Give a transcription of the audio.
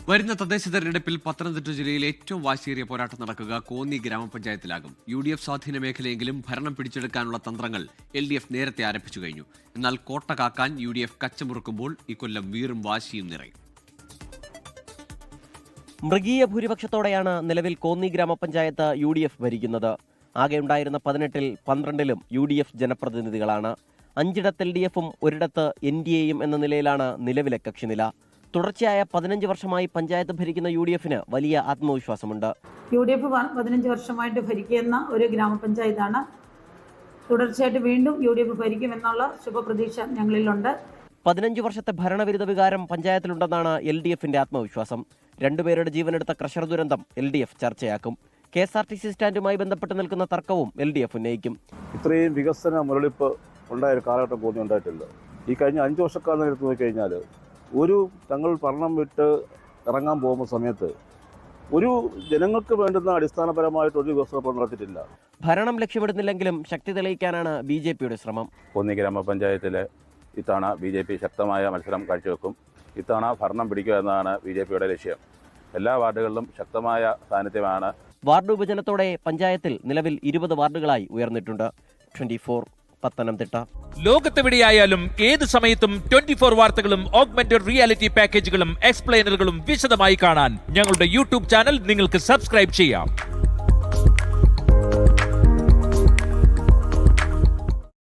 വരുന്ന തദ്ദേശ തെരഞ്ഞെടുപ്പിൽ പത്തനംതിട്ട ജില്ലയിൽ ഏറ്റവും വാശിയേറിയ പോരാട്ടം നടക്കുക കോന്നി ഗ്രാമപഞ്ചായത്തിലാകും. UDF സ്വാധീന മേഖലയെങ്കിലും ഭരണം പിടിച്ചെടുക്കാനുള്ള തന്ത്രങ്ങൾ LDF നേരത്തെ ആരംഭിച്ചു കഴിഞ്ഞു. എന്നാൽ കോട്ട കാക്കാൻ UDF കച്ചമുറുക്കുമ്പോൾ ഇക്കൊല്ലം വീറും വാശിയും നിറയും. മൃഗീയ ഭൂരിപക്ഷത്തോടെയാണ് നിലവിൽ കോന്നി ഗ്രാമപഞ്ചായത്ത് UDF ഭരിക്കുന്നത്. ആകെ ഉണ്ടായിരുന്ന 18-ൽ 12-ലും UDF ജനപ്രതിനിധികളാണ്. 5ഇടത്ത് LDFും ഒരിടത്ത് NDAയും എന്ന നിലയിലാണ് നിലവിലെ കക്ഷിനില. തുടർച്ചയായ 15 വർഷമായി പഞ്ചായത്ത് ഭരിക്കുന്ന UDFന് വലിയ ആത്മവിശ്വാസമുണ്ട്. UDF 15 വർഷമായിട്ട് ഭരിക്കുന്ന ഒരു ഗ്രാമപഞ്ചായത്താണ്. തുടർച്ചയായിട്ട് വീണ്ടും UDF ഭരിക്കുമെന്നുള്ള ശുഭപ്രതീക്ഷ ഞങ്ങളിലുണ്ട്. 15 വർഷത്തെ ഭരണവിരുദ്ധ വികാരം പഞ്ചായത്തിലുണ്ടെന്നാണ് LDFന്റെ ആത്മവിശ്വാസം. 2 പേരുടെ ജീവനെടുത്ത ക്രഷർ ദുരന്തം LDF ചർച്ചയാക്കും. KSRTC സ്റ്റാൻഡുമായി ബന്ധപ്പെട്ട് നിൽക്കുന്ന തർക്കവും LDF ഉന്നയിക്കും. ഇത്രയും വികസന മുരളിപ്പ് ഉണ്ടായ ഒരു കാലഘട്ടം പോലും ഉണ്ടായിട്ടില്ല. ഈ കഴിഞ്ഞ 5 വർഷക്കാലം എടുത്തു നോക്കിക്കഴിഞ്ഞാൽ തങ്ങൾ ഭരണം വിട്ട് ഇറങ്ങാൻ പോകുന്ന സമയത്ത് ഒരു ജനങ്ങൾക്ക് വേണ്ടുന്ന അടിസ്ഥാനപരമായിട്ട് ഒരു വികസനം നടത്തിയിട്ടില്ല. ഭരണം ലക്ഷ്യമിടുന്നില്ലെങ്കിലും ശക്തി തെളിയിക്കാനാണ് BJPയുടെ ശ്രമം. കോന്നി ഗ്രാമപഞ്ചായത്തിലെ ഇത്തവണ BJP ശക്തമായ മത്സരം കാഴ്ചവെക്കും. ഇത്തവണ ഭരണം പിടിക്കുക എന്നതാണ് BJPയുടെ ലക്ഷ്യം. എല്ലാ വാർഡുകളിലും ശക്തമായ സാന്നിധ്യമാണ്. വാർഡ് വിഭജനത്തോടെ പഞ്ചായത്തിൽ നിലവിൽ 20 വാർഡുകളായി ഉയർന്നിട്ടുണ്ട്. 24 പത്തനംതിട്ട. ലോകത്തെവിടെയായാലും ഏത് സമയത്തും 24 വാർത്തകളും ഓഗ്മെന്റഡ് റിയാലിറ്റി പാക്കേജുകളും എക്സ്പ്ലെയിനറുകളും വിശദമായി കാണാൻ ഞങ്ങളുടെ YouTube ചാനൽ നിങ്ങൾക്ക് സബ്സ്ക്രൈബ് ചെയ്യാം.